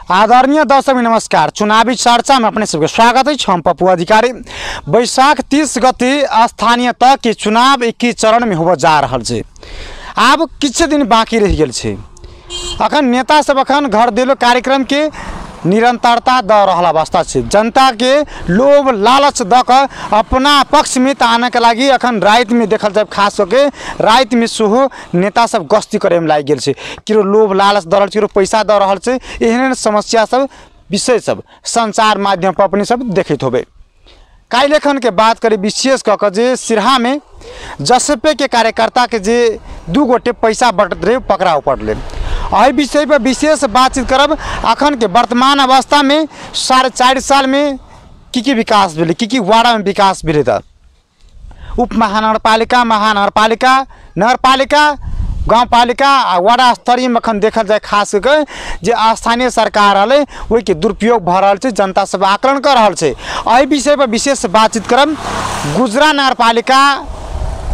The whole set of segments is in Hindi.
आदरणीय दर्शक नमस्कार। चुनावी चर्चा में अपने सबके स्वागत है। हम पप्पू अधिकारी। बैशाख 30 गते स्थानीय तह के चुनाव 21 चरण में होबे जा रहा है। अब किछ दिन बाकी रह गए छे। अखन नेता सब अखन घर देलो कार्यक्रम के निरंतरता द रहा अवस्था है। जनता के लोभ लालच दक अपना पक्ष में ताने के लगी अखन रात में देखल जाए, खास करके रात में सेहो नेता सब गस्ती करे में लाग गेल छे। किरो लोभ लालच द रहल छे, किरो पैसा द रहल छे। एहन समस्या सब विषय सब संचार माध्यम पर अपने सब देखित होबे। काल्हि लेखन के बात करी विशेष कऽ जे सिरहा में जसपे के कार्यकर्ता के जे 2 गोटे पैसा बटत रहे पकड़ाव पड़ले। एहि विषय पर विशेष बातचीत करब। अखन के वर्तमान अवस्था में 4.5 साल में की विकास भेलै, की वार्ड में विकास भेलै। त उप महानगरपालिका, महानगरपालिका, नगरपालिका, गाउँपालिका आ वार्ड स्तरीय में अखन देखल जाए, खास करके जे स्थानीय सरकार हले वही के दुरुपयोग भ रहल छै। जनता सब आकलन कर रहल छै। एहि विषय पर विशेष बातचीत करब। गुजरा नगरपालिका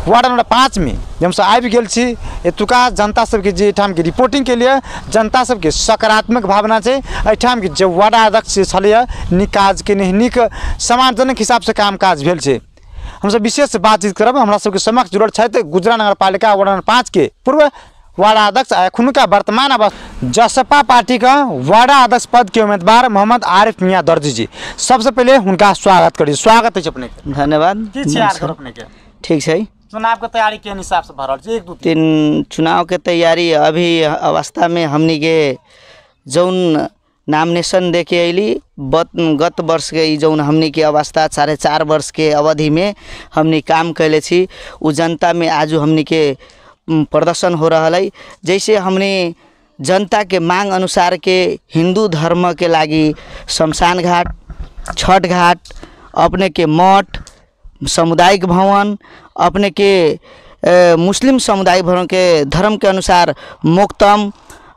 वार्ड नंबर 5 में जब से आबि गेल छी, एतुका जनता सबके जे ठाम के रिपोर्टिंग के लिए जनता सबके सकारात्मक भावना छै। एठाम के जो वार्ड अध्यक्ष छलिए नीक काज के नीक सम्मानजनक हिसाब से काम काज भेल छै। हम सब विशेष बातचीत करब। हमरा सबके समक्ष जुड़ल छथि गुजरा नगरपालिका वार्ड नंबर 5 के पूर्व वार्ड अध्यक्ष एखुनका वर्तमान अवस्था जसपा पार्टी का वार्ड अध्यक्ष पद के उम्मीदवार मोहम्मद आरिफ मियां दर्जी जी। सबसे पहले उनका स्वागत करी। स्वागत है अपने के। धन्यवाद। अपने के ठीक है। चुनाव के तैयारी के हिसाब से भरल छै 1-2-3 चुनाव के तैयारी अभी अवस्था में हमनी के जौन नामिनेशन दे के अली गत वर्ष के जौन हमनी के अवस्था 4.5 वर्ष के अवधि में हमनी काम कैले छी, उ जनता में आज हमनी के प्रदर्शन हो रहा है। जैसे हमने जनता के मांग अनुसार के हिंदू धर्म के लागी शमशान घाट, छठ घाट, अपने के मठ, सामुदायिक भवन, अपने के मुस्लिम समुदाय भवन के धर्म के अनुसार मोक्तम,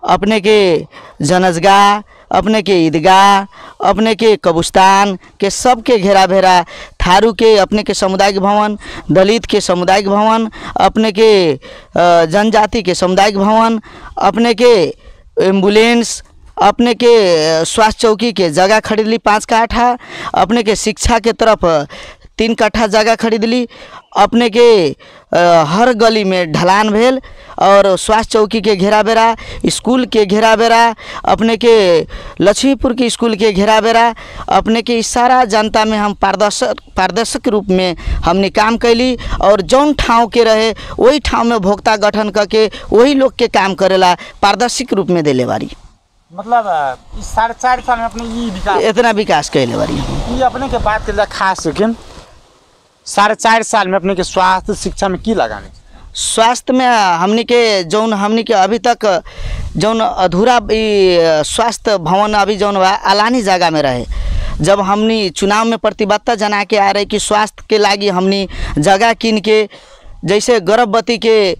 अपने के जनजगाह, अपने के ईदगाह, अपने के कब्रिस्तान के सब के घेरा भेरा, थारू के अपने के सामुदायिक भवन, दलित के सामुदायिक भवन, अपने के जनजाति के सामुदायिक भवन, अपने के एम्बुलेंस, अपने के स्वास्थ्य चौकी के जगह खरीद ली 5 काठा, अपने के शिक्षा के तरफ 3 कट्ठा जगह खरीद ली, अपने के हर गली में ढलान भेल और स्वास्थ्य चौकी के घेरा बेरा, स्कूल के घेरा बेरा, अपने के लक्ष्मीपुर के स्कूल के घेरा बेरा, अपने के सारा जनता में हम पारदर्शक रूप में हमने काम कैली। और जौन ठाव के रहे वही ठाव में भोक्ता गठन करके वही लोग के काम करेला पारदर्शिक रूप में देले बारी। मतलब 4.5 साल में अपने ये विकास इतना विकास कैले बारी। ये अपने के बात के खास के 4.5 साल में अपने के स्वास्थ्य शिक्षा में की लगाने? स्वास्थ्य में हमनी के अभी तक जौन अधूरा स्वास्थ्य भवन अभी जौन अलानी जगह में रहे। जब हमनी चुनाव में प्रतिबद्धता जना के आ रहे कि स्वास्थ्य के लागी हमनी जगह किन के, जैसे गर्भवती के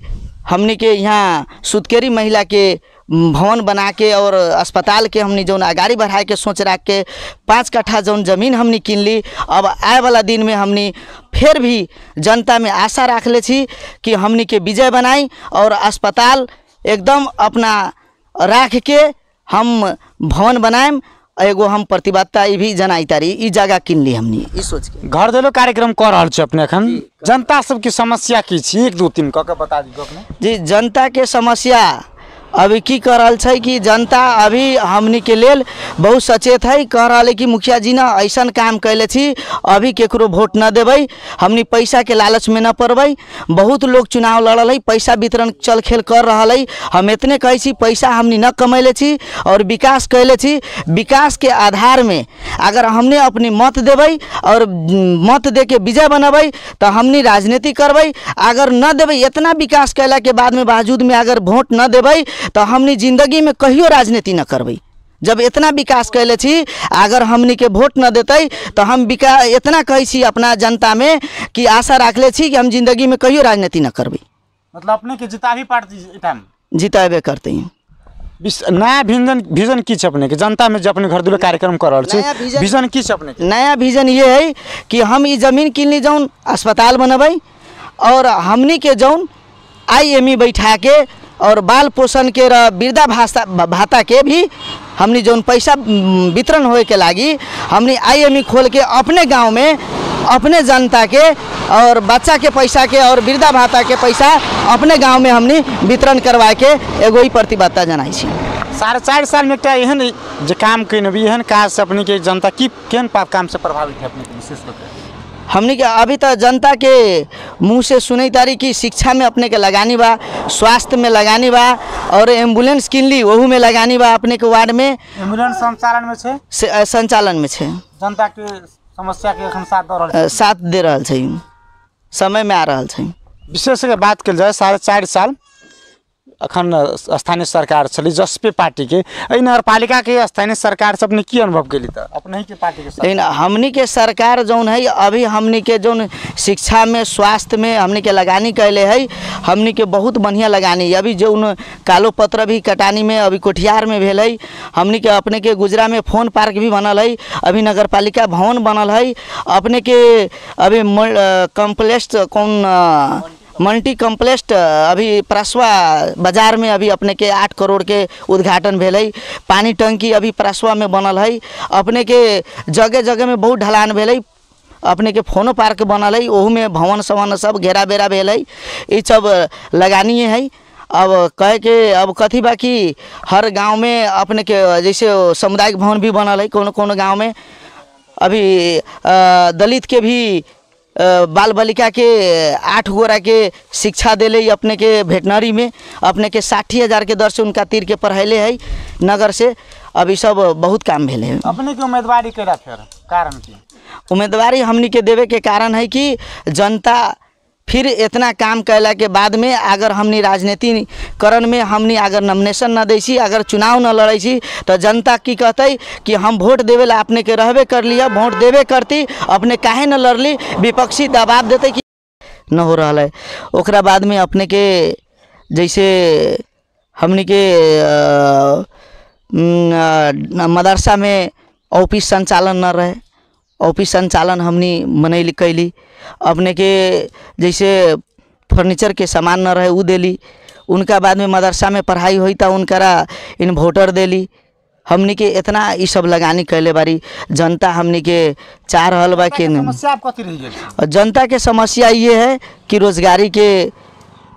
हमनी के यहाँ सुतकेरी महिला के भवन बना के और अस्पताल के हमनी जौन आगाड़ी बढ़ाए के सोच रख के 5 कट्ठा जौन जमीन हमनी किन ली। अब आए वाला दिन में हमनी फिर भी जनता में आशा रख ले छी कि हमनी के विजय बनाई और अस्पताल एकदम अपना राख के हम भवन बनाएम। एगो हम प्रतिबद्धता भी जनाई तारी ई जगह किन ली हमनी ई सोच के। घर देलो कार्यक्रम कर रहल छै अपने एखन। जनता सब की समस्या की छी 1-2-3 क के बता दी अपने। जी, जनता के समस्या अभी की कर रहल छै कि जनता अभी हमनी के लेल बहुत सचेत है। कह रहा है कि मुखिया जी ना ऐसा काम कैले छी, अभी केकरो वोट न देबै, हमनी पैसा के लालच में न पड़बै। बहुत लोग चुनाव लड़ल है, पैसा वितरण चल खेल कर रहा है। हम इतने कहे छी पैसा हमनी न कमैले छी और विकास कैले छी। विकास के आधार में अगर हमने अपनी मत देबै और मत दे के विजय बनबै तो हमनी राजनीति करबै। अगर न देबै, इतना विकास कैला के बाद में बावजूद में अगर वोट न देबै तो हमनी जिंदगी में कहियो राजनीति न करबै। जब इतना विकास कैले छी, अगर हमनी के वोट न देते तो हम विकास इतना कहे छी अपना जनता में कि आशा रखले छी कि हम जिंदगी में कहियो राजनीति न करबै। मतलब अपने के जिताबी पार्टी टाइम जिताबे करते हैं। नया विजन की अपने के जनता में जो अपने घर दुले कार्यक्रम कर रहल छी, विजन की अपने के? नया विजन ये है कि हम ई जमीन किन ली जौन अस्पताल बनबै और हमनी के जौन IME बैठा के और बाल पोषण के र वृद्धा भाता के भी हमनी जौन पैसा वितरण होए के लागी हमनी IME खोल के अपने गांव में अपने जनता के और बच्चा के पैसा के और वृद्धा भाता के पैसा अपने गांव में हमनी वितरण करवा के एगो ही प्रतिबद्धता जनाई छी। 4.5 साल में एकटा एहन जे काम कइने भी एहन काज से अपने के जनता की केन पाप काम से प्रभावित है अपने के विशेष करके हमनी के अभी तो जनता के मुंह से सुनई तारी कि शिक्षा में अपने के लगानी बा, स्वास्थ्य में लगानी बा और एम्बुलेंस किनली वहू में लगानी बा। अपने के वार्ड में एम्बुलेंस संचालन में छे संचालन में छे जनता के समस्या के एखन साथ दे रहल छै, समय में आ रहल छै। विशेष के बात कल जाए 4.5 साल अखन स्थानीय सरकार चली जसपे पार्टी के नगरपालिका के स्थानीय सरकार से अपने की अनुभव के लिए अपने ही के पार्टी के लेकिन हमनी के सरकार जौन है अभी हमनी के जौन शिक्षा में स्वास्थ्य में हमनी के लगानी कैले है हमनी के बहुत बढ़िया लगानी। अभी जौन कालो पत्र भी कटानी में अभी कोठियार में भेल है। हमनी के अपने के गुजरा में फोन पार्क भी बनल है, अभी नगरपालिका भवन बनल है। अपने के अभी कम्प्लेक्स कौन मल्टी कम्प्लेक्स अभी प्रसवा बाजार में अभी अपने के 8 करोड़ के उद्घाटन भेल है। पानी टंकी अभी प्रसवा में बनल है। अपने के जगह जगह में बहुत ढलान भेल है। अपने के फोनो पार्क बनल है, ओहू में भवन सवन सब घेरा बेरा भेल है। ये सब लगानी है। अब कहे के अब कथी बा कि हर गांव में अपने के जैसे सामुदायिक भवन भी बनल है। कोनो कोनो गांव में अभी दलित के भी बाल बालिका के 8 गोरा के शिक्षा दिले अपने के वेटनरी में अपने के 60,000 के दर से उनका तीर के पढ़ैले है नगर से। अभी सब बहुत काम भेले है। अपने के उम्मीदवारी करा फिर कारण की उम्मीदवारी हमनी के देवे के कारण है कि जनता फिर इतना काम कैला के बाद में अगर हमनी राजनीतिकरण में हमनी अगर नॉमिनेशन न दैसी अगर चुनाव न लड़ै छी तो जनता की कहते कि हम वोट देवे ला अपने के रहबे कर लिया, वोट देवे करती अपने काहे न लड़ली, विपक्षी दबाव देते कि न हो रहा है। ओकरा बाद में अपने के जैसे हमनी के मदरसा में ऑफिस संचालन न रहे, ऑफिस संचालन हमनी मनैली कैली। अपने के जैसे फर्नीचर के सामान न रहे उ देली। उनका बाद में मदरसा में पढ़ाई हुई था उनकरा इन्वर्टर देली। हमनी के इतना ये सब लगानी कैले बारी। जनता हमनी के चाह रहल बा कि जनता के समस्या ये है कि रोजगारी के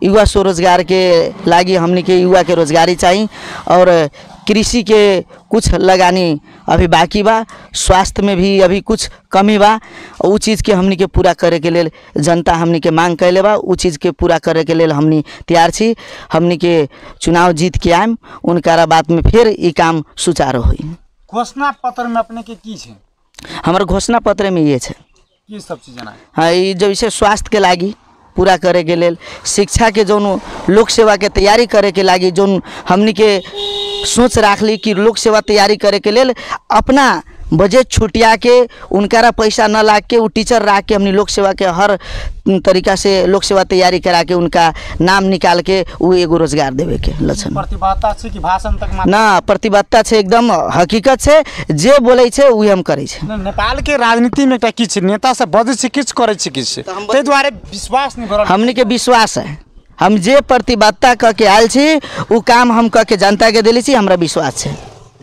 युवा स्वरोजगार के लागी हमनी के युवा के रोजगारी चाहिए और कृषि के कुछ लगानी अभी बाकी बा। स्वास्थ्य में भी अभी कुछ कमी बा। उ चीज़ के हमनी के पूरा करे के लेल जनता हमनी के मांग कैले बा। उ चीज़ के पूरा करे के लेल हमनी तैयार छी। हमनी के चुनाव जीत के आएम उनकारा बात में फिर ये काम सुचारू हुई। घोषणा पत्र में अपने के की छे? हमारे घोषणा पत्र में ये छे की सब चीज ना हाँ ये जैसे स्वास्थ्य के लागी पूरा करे के लेल, शिक्षा के जौन लोक सेवा के तैयारी करे के लागी जौन हमनी के सोच राखली कि लोक सेवा तैयारी करे के लेल अपना बजट छुटिया के उनकारा पैसा न लाग के वो टीचर रख के हमनी लोक सेवा के हर तरीका से लोक सेवा तैयारी करा के उनका नाम निकाल के वो एगो रोजगार देवे के लक्षण। प्रतिबद्धता छे कि भाषण तक ना प्रतिबद्धता छे, एकदम हकीकत छे। जे बोले छे वही हम करे छे। नेपाल के राजनीति में एकटा की छे नेता सब बजे छे किछ करे छे किछ ते द्वारे विश्वास नहीं भरल। हमनी के विश्वास है। हम जे प्रतिबद्धता क के आयल छी उ काम हम क के जनता के देली छी। हमरा विश्वास छे।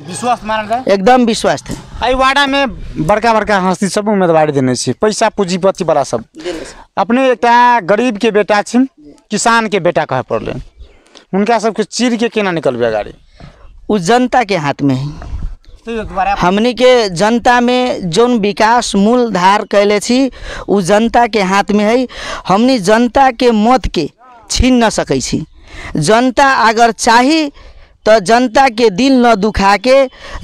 विश्वास मानल जाए एकदम विश्वास थे। आई वार्डा में बड़का बड़का हस्ती सब उम्मीदवारी देने छी, पैसा पूंजीपति वाला सब। अपने एकटा गरीब के बेटा छी, किसान के बेटा कहे पड़ले, उनका सबके चीर के केना निकलबे गाड़ी? उ जनता के हाथ में है। हमनी के जनता में जोन विकास मूलधार कैले छी उ जनता के हाथ में है। हमनी जनता के मत के छीन न सकै छी। जनता अगर चाही तो जनता के दिल न दुखा के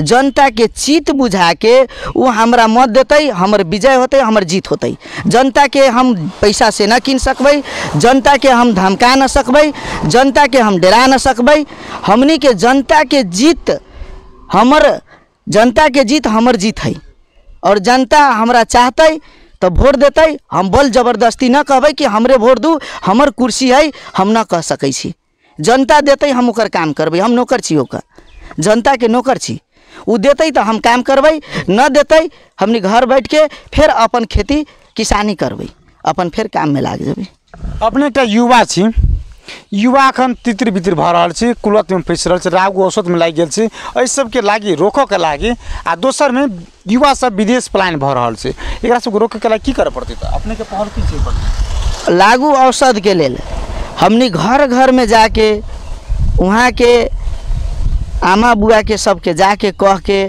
जनता के चित बुझा के वो हमरा मत देते, हमर विजय होते, हमर जीत होते। जनता के हम पैसा से न किन सकबै, जनता के हम धमका न सकबै, जनता के हम डरा न सकबै। हमनी के जनता के जीत हमर जीत है और जनता हमरा चाहते तो वोट देते। हम बल जबरदस्ती न कहबै कि हमरे वोट दू, हमर कुर्सी है, हम न कह सकै छी। जनता देते हम ओकर काम करबै, हम नौकर छी ओकर, जनता के नौकर छी। उ देते तो हम काम करबै, न देते हमनी घर बैठ के फिर अपन खेती किसानी करबै, अपन फिर काम में लाग जेबै। अपने एकटा युवा छी, युवा अखन तितिर बितिर भऽ रहल छी, कुलत में फँसि रहल छी, रागु औषध में लागि गेल छी, एहि सबके लागि रोकऽके लागि आ दोसर में युवा सब विदेश पलायन भऽ रहल छी, एकरा सबके रोकऽके लागि की करऽ पड़तै? तऽ अपने के पहल की छै पड़तै? लागू औषध के लेल हमनी घर घर में जाके वहाँ के आमा बुआ के सबके जाके कह के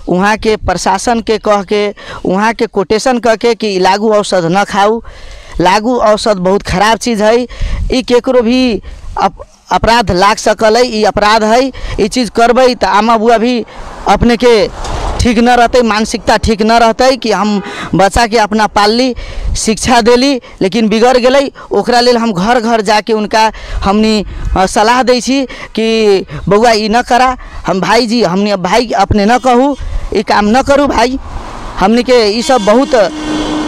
वहाँ के प्रशासन के कह के वहाँ के कोटेशन कह के कि लागू औषध न खाऊ, लागू औषध बहुत खराब चीज़ है, ई केकरो भी अपराध लाग सकल है, ई अपराध है, ई चीज़ करबै तो आमा बुआ भी अपने के ठीक न रहते, मानसिकता ठीक न रहते कि हम बच्चा के अपना पालली, शिक्षा देली लेकिन बिगड़ गई, ओकरा लेल हम घर घर जाके उनका हमनी सलाह दै छी कि बउआ ई न करा, हम भाई जी हमनी भाई अपने न कहू, ई काम न करू भाई, हमनी के ई सब बहुत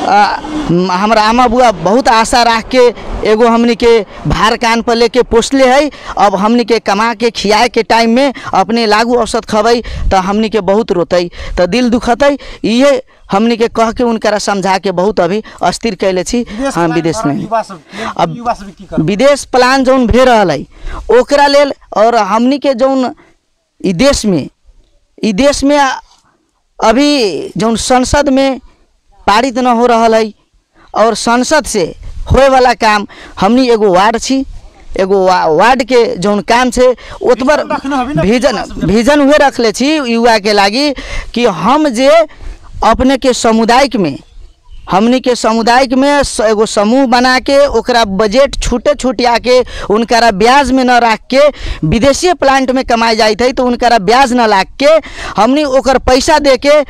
हमारा आमा बुआ बहुत आशा रख के एगो हमनी के भार कान पर लेके पोसले है, अब हमनी के कमा के खियाए के टाइम में अपने लागू औषध खबै तो हमनी के बहुत रोतै, तो दिल दुखतै, ये हमनी के कह के उनकरा समझा के बहुत अभी अस्थिर कैले छी। हाँ विदेश में अब विदेश प्लान जौन भे रहल है ओकरा लेल और हमनी के जौन ई देश में अभी जौन संसद में पारित न हो रहा है और संसद से होए वाला काम हमनी एगो वार्ड छी, एगो वार्ड के जौन काम छे ओतबर विजन हुए रखले छी युवा के लागी कि हम जे अपने के सामुदायिक में हमनी के सामुदायिक में एगो समूह बना के ओकरा बजट छुटिया के उनकरा ब्याज में न रख के विदेशी प्लांट में कमाई जाइत है, तो उनकरा ब्याज न लाग के हमनी ओकर पैसा दे के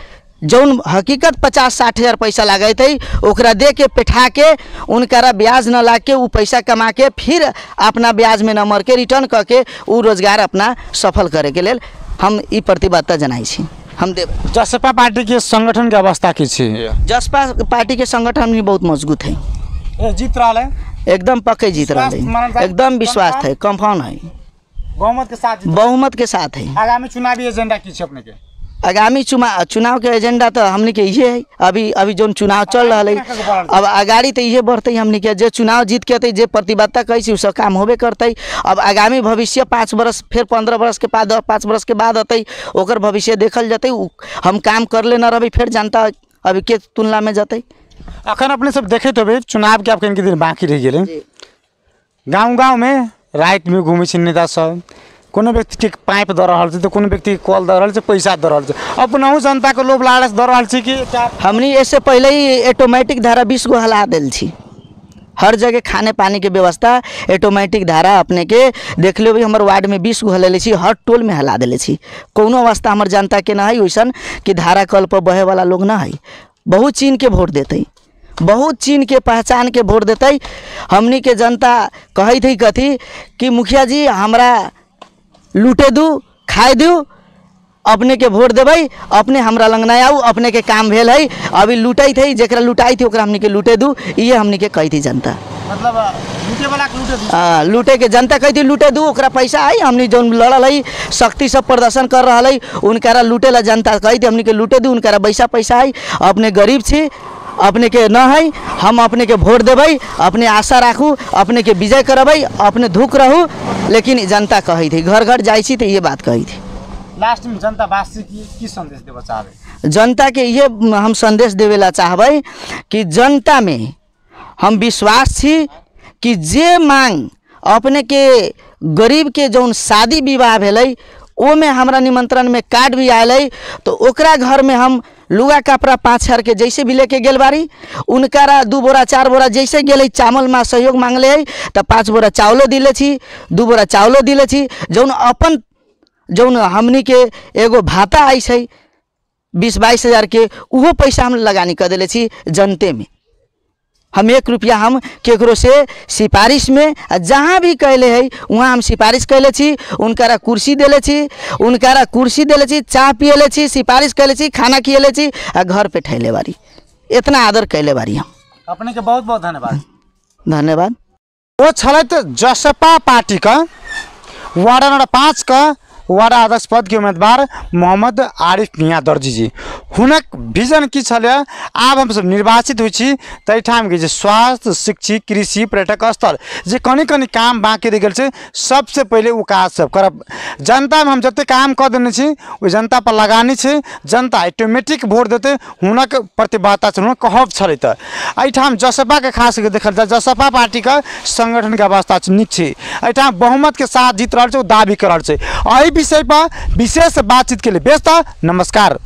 जौन हकीकत 50-60 हज़ार पैसा लागत है ओकरा दे के बैठा के उनकरा ब्याज न लाग के उ पैसा कमा के फिर अपना ब्याज में न मर के रिटर्न करके उ रोजगार अपना सफल करे के लेल हम ई प्रतिबद्धता जनाई छी। हम देव जसपा पार्टी के संगठन के अवस्था की छी? जसपा पार्टी के संगठन भी बहुत मजबूत है, जीत रहा है, एकदम पक्के जीत रहा है, एकदम विश्वास है, कंफर्म है, बहुमत के साथ है। आगामी चुनावी एजेंडा की अपने के? आगामी चुनाव के एजेंडा तो हमने के ये है, अभी जो चुनाव चल रहा है अब आगाड़ी तो ये बढ़ते हमने के जे चुनाव जीत के अतै जे प्रतिबद्धता कैसे उ सब काम होबे करते। अब आगामी भविष्य 5 वर्ष फिर 15 वर्ष के बाद 5 वर्ष के बाद अतै ओकर भविष्य देखल जतै, हम काम कर ले न रही फिर जनता अभी के तुलना में जतै। अखन अपने सब देखे तो चुनाव के आपके दिन बाकी रह गए, गाँव में रात में घूमे छी नेता सब, कोनो व्यक्ति के पाइप दे रहा है तो कोनो व्यक्ति के कॉल दे रहा है, पैसा दे रहा है, अपना जनता के लोभ लालच दे रहा है कि हमनी ऐसे पहले ही ऑटोमेटिक धारा 20 गो हला दिल छी, हर जगह खाने पानी के व्यवस्था ऑटोमेटिक धारा अपने के देख लो भी हमारे वार्ड में 20 गो हलेले छी, हर टोल में हला दिले छी, कोनो अवस्था हमारे जनता के ना है वैसन कि धारा कल पर बहे वाला लोग ना है, बहुत चीन के वोट देते, बहुत चीन के पहचान के वोट देते। हमनी के जनता कही थी कथी कि मुखिया जी हमरा लूटे दू खाए दू, अपने के वोट देबै, अपने हमरा लंग नहीं आऊ, अपने के काम भेल है, अभी लूटाई थे जरा लुटाई थी ओकरा हमनी के लूटे दू, ये हमनी के कही थी जनता, मतलब लूटे वाला के लूटे दू, लूटे के जनता कही थी लूटे दू, ओकरा पैसा है, हमनी जो लड़ल है शक्ति सब प्रदर्शन कर रहा है उनकारा लूटे ला जनता कही थी हमनी के लूटे दू, उनकारा पैसा है, अपने गरीब छी अपने के न है, हम अपने के वोट देबै, अपने आशा राखू, अपने के विजय करबै, अपने धुक रहू, लेकिन जनता कही थी घर घर जाई छी तो ये बात कही थी। लास्ट में जनता वासी की संदेश देना चाहबे? जनता के ये हम संदेश देवेला चाहबै कि जनता में हम विश्वास छी कि जे मांग अपने के गरीब के जौन शादी विवाह भेलै ओ में हमरा निमंत्रण में कार्ड भी आयल है, तो ओकरा घर में हम लुगा कपड़ा 5 के जैसे भी लेके गेल बारी, उनकारा 2 बोरा 4 बोरा जैसे गेले चावल में सहयोग मांगले है तो 5 बोरा चावलो दिले छी, 2 बोरा चावलो दिले छी, जौन हमनी के एगो भाता आई है 20-22 हज़ार के उहो पैसा हम लगानी कर दिले छी जनते में, हम 1 रुपया हम केकरो से सिफारिश में जहाँ भी कैले है वहाँ हम सिफारिश कैले छी, उनकारा कुर्सी दिले छी, चाय पियले छी, सिफारिश कैले छी, खाना खियले छी आ घर पे ठहले बारी, इतना आदर कैले बारी हम। अपने के बहुत बहुत धन्यवाद। धन्यवाद। वो छलैत जसपा पार्टी का वार्ड नंबर 5 का वार्ड अध्यक्ष पद के उम्मीदवार मोहम्मद आरिफ मियाँ दर्जी जी हुनक विजन की छल आब हम सब निर्वाचित हुई छी तई ठाम के जे स्वास्थ्य शिक्षा कृषि पर्यटक स्थल जे कनी कनी काम बाकी रह गए सबसे पहले वो काज सब करब जनता में हम जते काम कर देने छी वो जनता पर लगानी छे जनता ऑटोमेटिक वोट देते हुनक प्रतिबद्धता छे हुनक कहब छले त एठाम जसपा के खास के देखल जाए जसपा पार्टी का संगठन के अवस्था निक छे एठाम बहुमत के साथ जीत रहा है दावी कर रहा है। एहि विषय पर विशेष बातचीत के लिए व्यस्त नमस्कार।